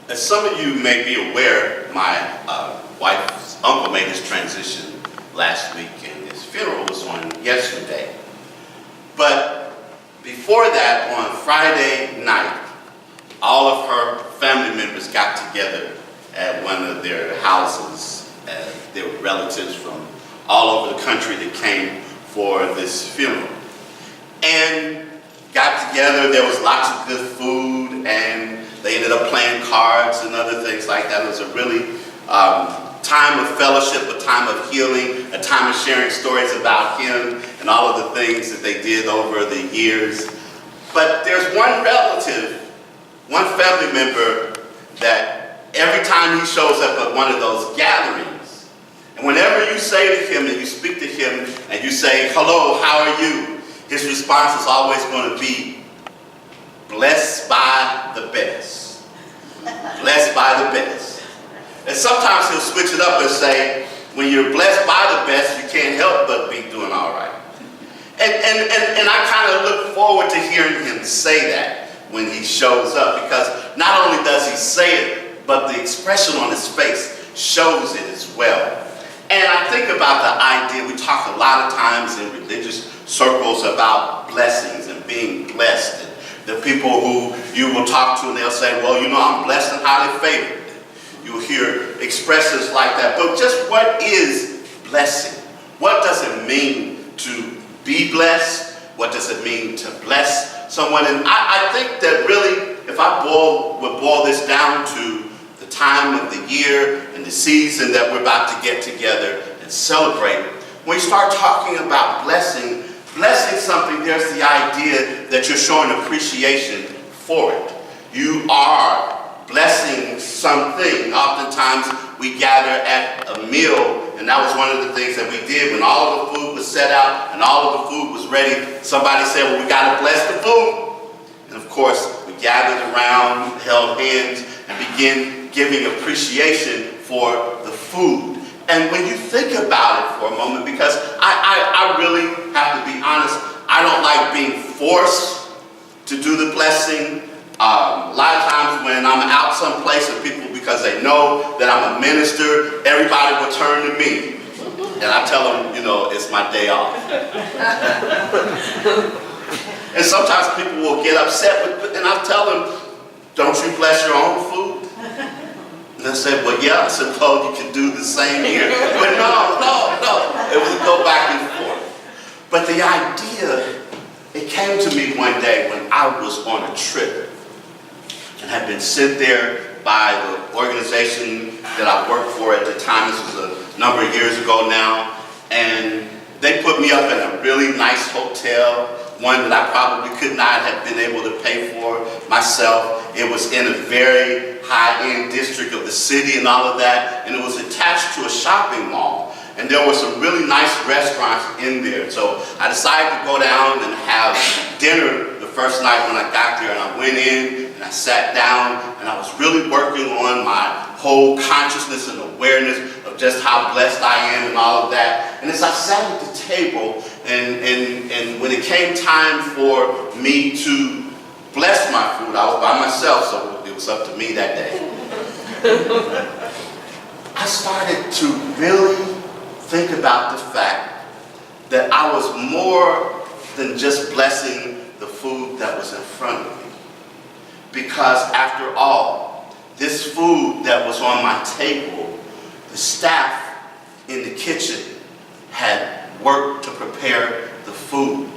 As some of you may be aware, my wife's uncle made his transition last week, and his funeral was on yesterday. But before that, on Friday night, all of her family members got together at one of their houses. There were relatives from all over the country that came for this funeral. And got together, there was lots of good food, and they ended up playing cards and other things like that. It was a really time of fellowship, a time of healing, a time of sharing stories about him and all of the things that they did over the years. But there's one relative, one family member that every time he shows up at one of those gatherings, and whenever you say to him and you speak to him and you say, "Hello, how are you?" his response is always going to be, "Blessed by the best." Blessed by the best. And sometimes he'll switch it up and say, when you're blessed by the best, you can't help but be doing all right. And I kind of look forward to hearing him say that when he shows up, because not only does he say it, but the expression on his face shows it as well. And I think about the idea, we talk a lot of times in religious circles about blessings and being blessed. And the people who you will talk to and they'll say, "Well, you know, I'm blessed and highly favored." You'll hear expressions like that. But just what is blessing? What does it mean to be blessed? What does it mean to bless someone? And I think that really, if I would boil this down to the time of the year and the season that we're about to get together and celebrate, when you start talking about blessing something, there's the idea that you're showing appreciation for it. You are blessing something. Oftentimes we gather at a meal, and that was one of the things that we did when all of the food was set out and all of the food was ready. Somebody said, "Well, we got to bless the food." And of course, we gathered around, held hands, and began giving appreciation for the food. And when you think about it for a moment, because I really have to be honest, I don't like being forced to do the blessing. A lot of times when I'm out someplace and people, because they know that I'm a minister, everybody will turn to me. And I tell them, you know, it's my day off. And sometimes people will get upset, and I tell them, "Don't you bless your own food?" And I said, "Well, yeah." I said, "Well, you can do the same here." But no. It would go back and forth. But the idea, it came to me one day when I was on a trip and had been sent there by the organization that I worked for at the time. This was a number of years ago now. And they put me up in a really nice hotel, one that I probably could not have been able to pay for myself. It was in a very high-end district of the city and all of that, and it was attached to a shopping mall. And there were some really nice restaurants in there. So I decided to go down and have dinner the first night when I got there, and I went in and I sat down, and I was really working on my whole consciousness and awareness of just how blessed I am and all of that. And as I sat at the table, and when it came time for me to bless my food, I was by myself, so it was up to me that day. I started to really think about the fact that I was more than just blessing the food that was in front of me. Because after all, this food that was on my table, the staff in the kitchen had worked to prepare the food.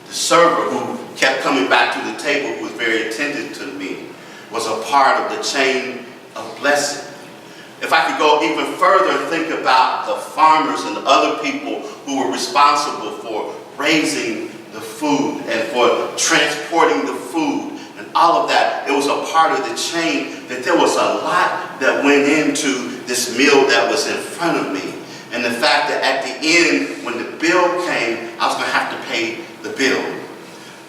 The server who kept coming back to the table, who was very attentive to me, was a part of the chain of blessing. If I could go even further and think about the farmers and other people who were responsible for raising the food and for transporting the food and all of that, it was a part of the chain, that there was a lot that went into this meal that was in front of me. And the fact that at the end, when the bill came, I was going to have to pay the bill.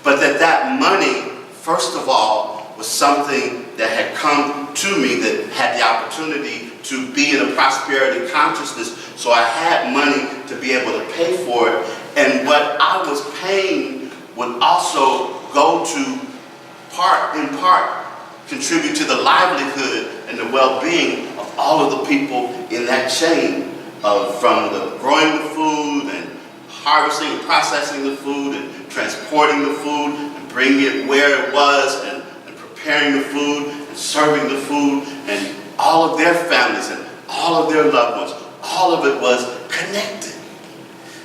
But that money, first of all, was something that had come to me, that had the opportunity to be in a prosperity consciousness, so I had money to be able to pay for it. And what I was paying would also go to in part contribute to the livelihood and the well-being of all of the people in that chain, from the growing the food and harvesting and processing the food and transporting the food and bringing it where it was and preparing the food and serving the food, and all of their families and all of their loved ones. All of it was connected.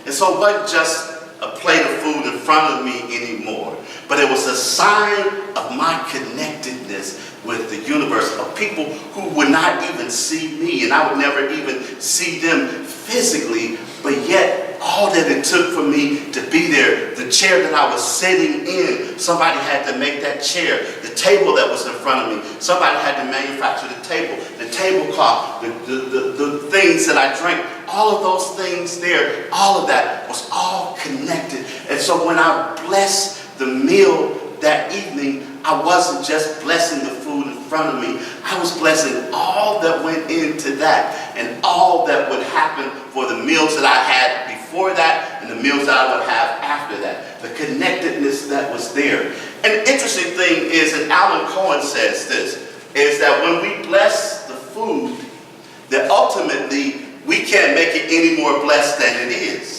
And so it wasn't just a plate of food in front of me anymore, but it was a sign of my connectedness with the universe, of people who would not even see me, and I would never even see them physically, but yet all that it took for me to be there, the chair that I was sitting in, somebody had to make that chair. The table that was in front of me, somebody had to manufacture the tablecloth, the things that I drank, all of those things there, all of that was all connected. And so when I blessed the meal that evening, I wasn't just blessing the food in front of me, I was blessing all that went into that and all that would happen for the meals that I had before that and the meals that I would have after that. The connectedness that was there. And the interesting thing is, and Alan Cohen says this, is that when we bless the food, that ultimately we can't make it any more blessed than it is.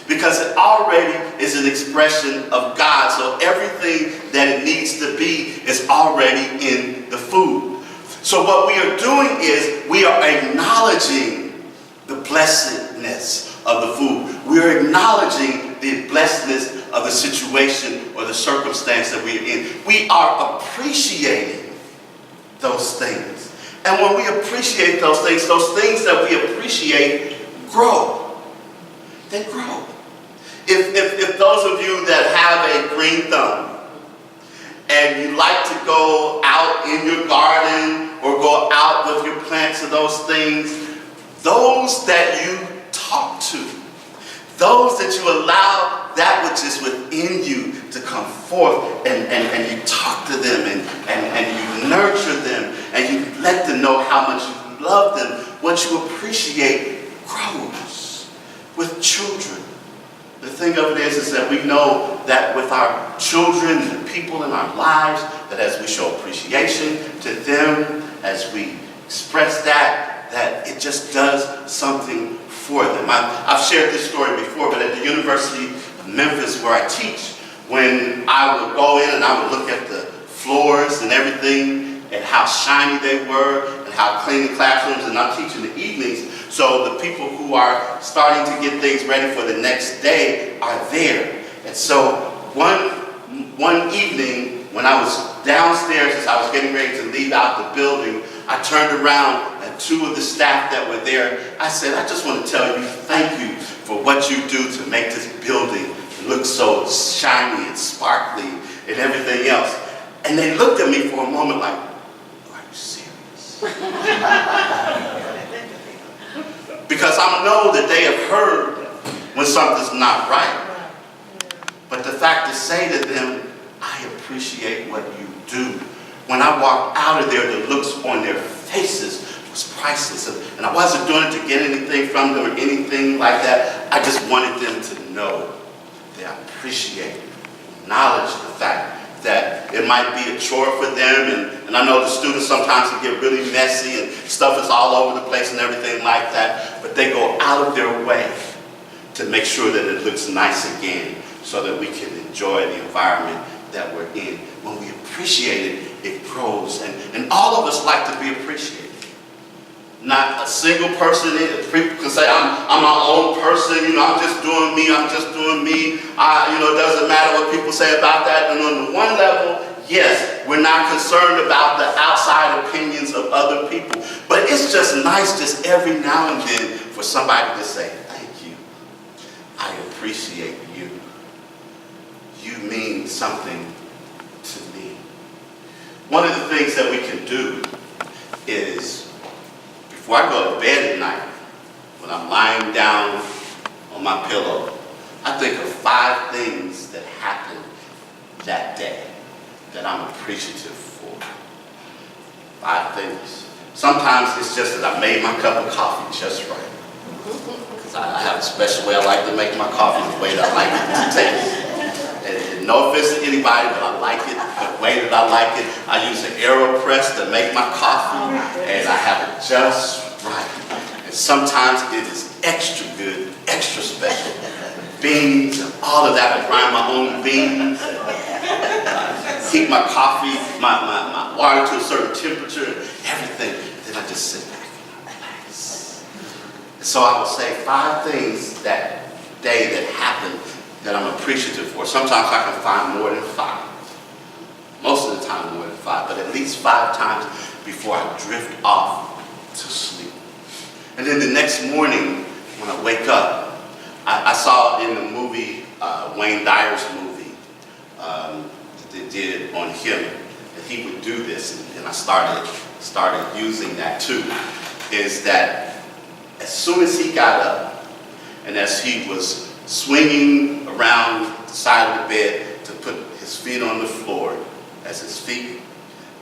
Because it already is an expression of God. So everything that it needs to be is already in the food. So what we are doing is we are acknowledging the blessedness of the food. We are acknowledging the blessedness of the situation or the circumstance that we are in. We are appreciating those things. And when we appreciate those things that we appreciate grow. They grow. If those of you that have a green thumb and you like to go out in your garden or go out with your plants or those things, those that you talk to, those that you allow that which is within you to come forth and you talk to them and you nurture them and you let them know how much you love them, what you appreciate grows. With children, the thing of it is that we know that with our children and the people in our lives, that as we show appreciation to them, as we express that it just does something for them. I've shared this story before, but at the University of Memphis where I teach, when I would go in and I would look at the floors and everything and how shiny they were and how clean the classrooms, and I'm teaching the evenings, so the people who are starting to get things ready for the next day are there. And so one evening when I was downstairs as I was getting ready to leave out the building, I turned around and two of the staff that were there, I said, I just want to tell you thank you for what you do to make this building look so shiny and sparkly and everything else. And they looked at me for a moment like, are you serious? Because I know that they have heard when something's not right. But the fact to say to them, I appreciate what you do. When I walked out of there, the looks on their faces was priceless. And I wasn't doing it to get anything from them or anything like that. I just wanted them to know that I appreciate, acknowledge the fact that it might be a chore for them, and I know the students sometimes can get really messy and stuff is all over the place and everything like that, but they go out of their way to make sure that it looks nice again so that we can enjoy the environment that we're in. When we appreciate it, it grows, and all of us like to be appreciated. Not a single person, people can say, I'm my own person, I'm just doing me, it doesn't matter what people say about that. And on the one level, yes, we're not concerned about the outside opinions of other people. But it's just nice just every now and then for somebody to say, thank you, I appreciate you. You mean something to me. One of the things that we can do is, before I go to bed at night, when I'm lying down on my pillow, I think of 5 things that happened that day that I'm appreciative for. 5 things. Sometimes it's just that I made my cup of coffee just right. Because I have a special way I like to make my coffee, the way that I like it to taste. And no offense to anybody, but I like it the way that I like it. I use an AeroPress to make my coffee, and I have it just right. And sometimes it is extra good, extra special. Beans and all of that. I grind my own beans. Heat my coffee, my water to a certain temperature, everything. Then I just sit back and relax. And so I will say 5 things that day that happened that I'm appreciative for. Sometimes I can find more than 5. Most of the time more than 5, but at least 5 times before I drift off to sleep. And then the next morning when I wake up, I saw in the movie, Wayne Dyer's movie, that they did on him, that he would do this, and I started using that too, is that as soon as he got up, and as he was swinging around the side of the bed to put his feet on the floor, as his feet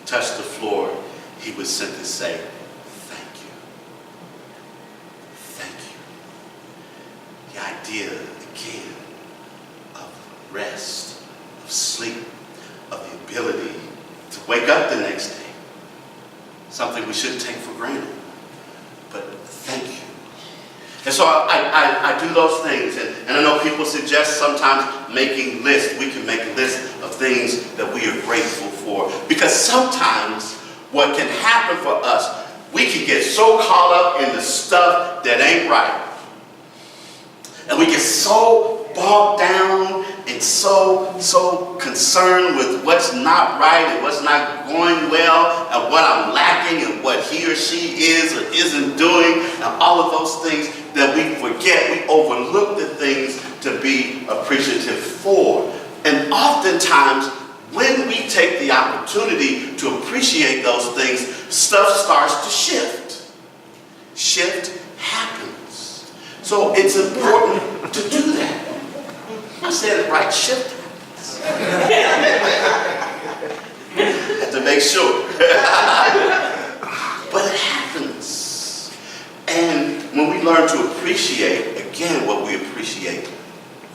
touched the floor, he would simply say, "Thank you. Thank you." The idea, again, of rest, of sleep, of the ability to wake up the next day. Something we shouldn't take for granted. But thank you. And so I do those things, and I know people suggest sometimes making lists. We can make a list of things that we are grateful for. Because sometimes what can happen for us, we can get so caught up in the stuff that ain't right. And we get so bogged down and so concerned with what's not right and what's not going well and what I'm lacking and what he or she is or isn't doing and all of those things that we forget. We overlook the things to be appreciative for. And oftentimes, when we take the opportunity to appreciate those things, stuff starts to shift. Shift happens. So it's important to do that. I said it right, shift happens. Have to make sure. But it happens. And when we learn to appreciate, again, what we appreciate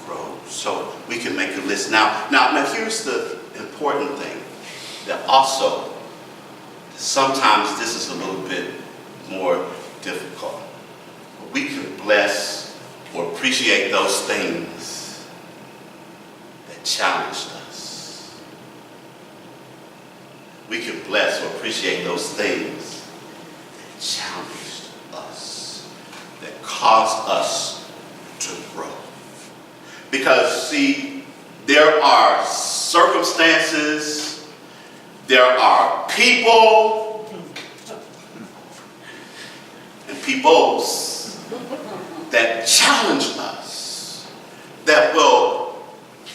grows. So we can make a list. Now here's the important thing. That also, sometimes this is a little bit more difficult. We can bless or appreciate those things that challenged us. We can bless or appreciate those things that challenged us, that caused us to grow. Because, see, there are circumstances, there are people, and peoples that challenge us, that will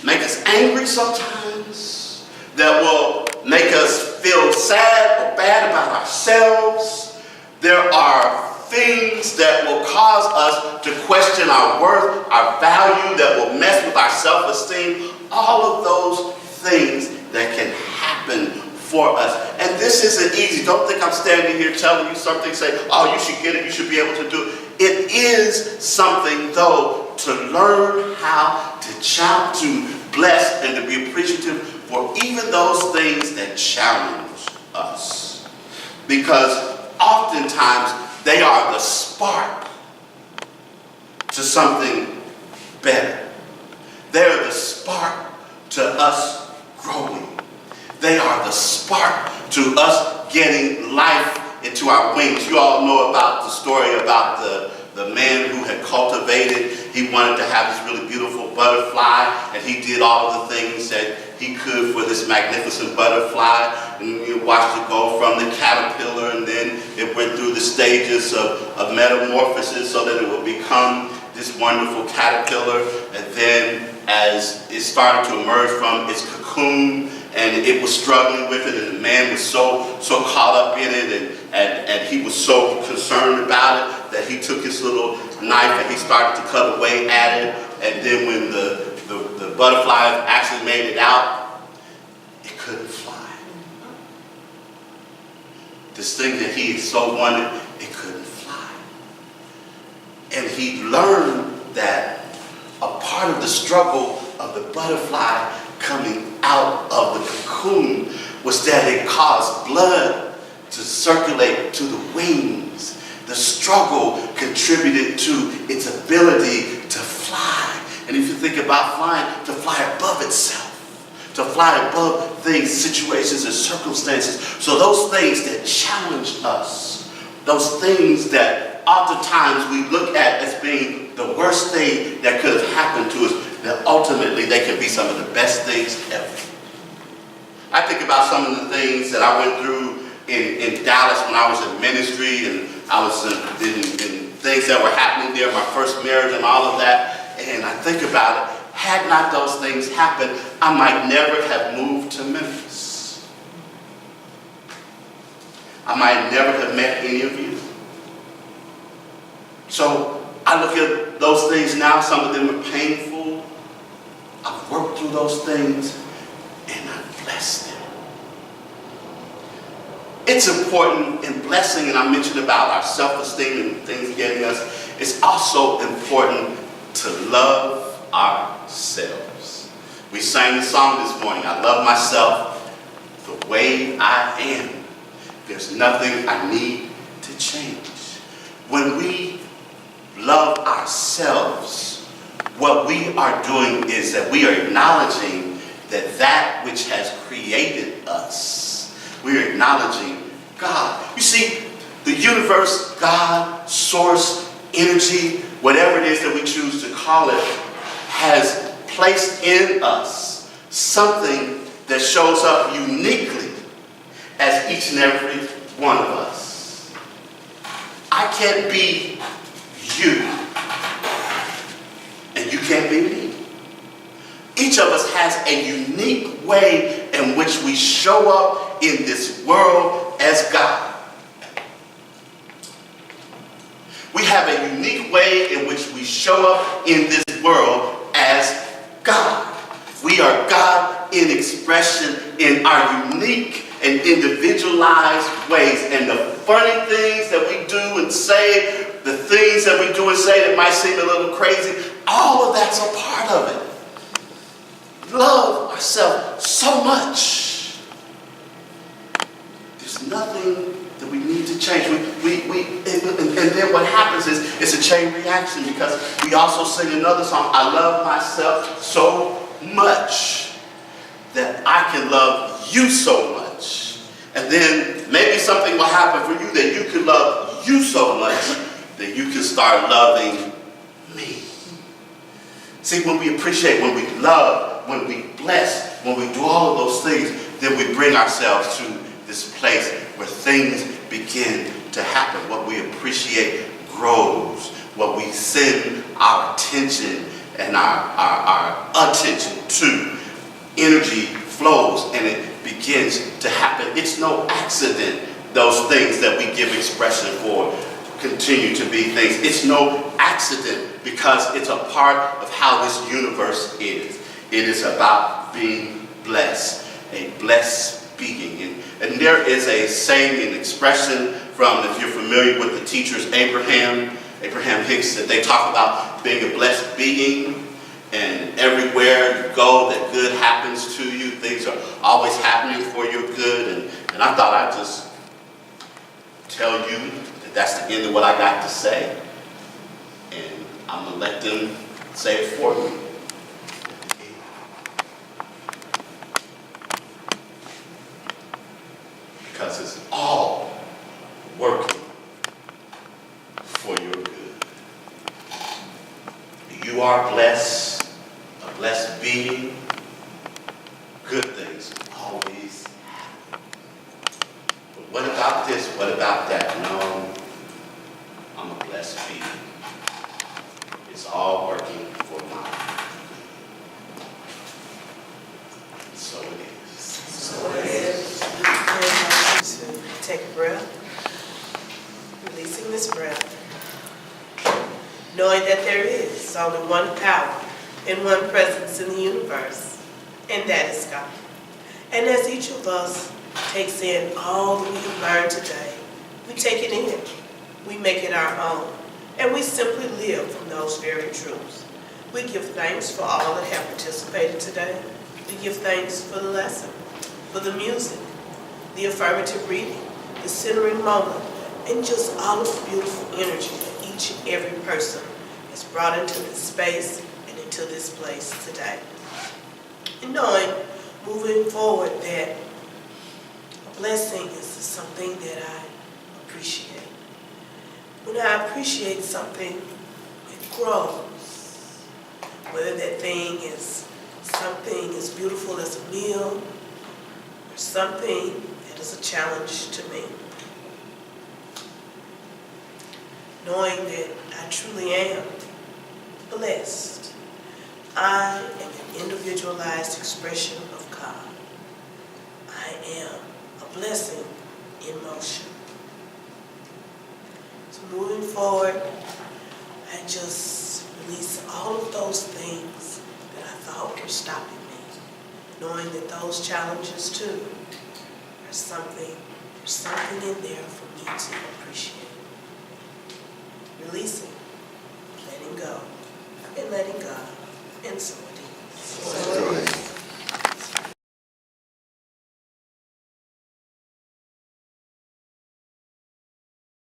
make us angry sometimes, that will make us feel sad or bad about ourselves. There are things that will cause us to question our worth, our value, that will mess with our self-esteem. All of those things that can happen for us. And this isn't easy. Don't think I'm standing here telling you something, say, oh, you should get it, you should be able to do it. It is something, though, to learn how to bless and to be appreciative for even those things that challenge us. Because oftentimes they are the spark to something better. They're the spark to us growing. They are the spark to us getting life into our wings. You all know about the story about the man who had cultivated. He wanted to have this really beautiful butterfly, and he did all of the things that he could for this magnificent butterfly. And you watched it go from the caterpillar, and then it went through the stages of metamorphosis so that it would become this wonderful caterpillar. And then as it started to emerge from its cocoon, and it was struggling with it, and the man was so caught up in it, and he was so concerned about it that he took his little knife and he started to cut away at it. And then when the butterfly actually made it out, it couldn't fly. This thing that he so wanted, it couldn't fly. And he learned that a part of the struggle of the butterfly coming out of the cocoon cocoon was that it caused blood to circulate to the wings. The struggle contributed to its ability to fly. And if you think about flying, to fly above itself, to fly above things, situations, and circumstances. So those things that challenge us, those things that oftentimes we look at as being the worst thing that could have happened to us, that ultimately they can be some of the best things ever. I think about some of the things that I went through in Dallas when I was in ministry, and I was in things that were happening there, my first marriage and all of that, and I think about it. Had not those things happened, I might never have moved to Memphis. I might never have met any of you. So I look at those things now, some of them are painful. I've worked through those things and I've blessed them. It's important in blessing, and I mentioned about our self-esteem and things getting us, it's also important to love ourselves. We sang the song this morning, I love myself the way I am. There's nothing I need to change. When we love ourselves, what we are doing is that we are acknowledging that which has created us. We are acknowledging God. You see, the universe, God, source, energy, whatever it is that we choose to call it, has placed in us something that shows up uniquely as each and every one of us. I can't be you, and you can't be me. Each of us has a unique way in which we show up in this world as God. We have a unique way in which we show up in this world as God. We are God in expression in our unique and individualized ways. And the funny things that we do and say, the things that we do and say that might seem a little crazy, all of that's a part of it. Love ourselves so much. There's nothing that we need to change. And then what happens is it's a chain reaction, because we also sing another song, I love myself so much that I can love you so much. And then maybe something will happen for you that you can love you so much that you can start loving me. See, when we appreciate, when we love, when we bless, when we do all of those things, then we bring ourselves to this place where things begin to happen. What we appreciate grows. What we send our attention and our attention to, energy flows and it begins to happen. It's no accident those things that we give expression for continue to be things. It's no accident, because it's a part of how this universe is. It is about being blessed, a blessed being. And there is a saying and expression from, if you're familiar with the teachers, Abraham Hicks, that they talk about being a blessed being, and everywhere you go that good happens to you. Things are always happening for your good. And I thought I'd just tell you that that's the end of what I got to say. And I'm going to let them say it for me. Because it's all working for your good. You are blessed, a blessed being. Good things always happen. But what about this? What about that? No, I'm a blessed being. It's all working for my good. So it is. So it is. To take a breath, releasing this breath, knowing that there is only one power and one presence in the universe, and that is God. And as each of us takes in all that we have learned today, we take it in, we make it our own, and we simply live from those very truths. We give thanks for all that have participated today. We give thanks for the lesson. for the music, the affirmative reading, the centering moment, and just all of the beautiful energy that each and every person has brought into this space and into this place today. And knowing, moving forward, that a blessing is something that I appreciate. When I appreciate something, it grows. Whether that thing is something as beautiful as a meal or something that is a challenge to me. Knowing that I truly am blessed. I am an individualized expression of God. I am a blessing in motion. So moving forward, I just release all of those things that I thought were stopping me, knowing that those challenges too are something, there's something in there for me to appreciate. Releasing, letting go, and letting God, and so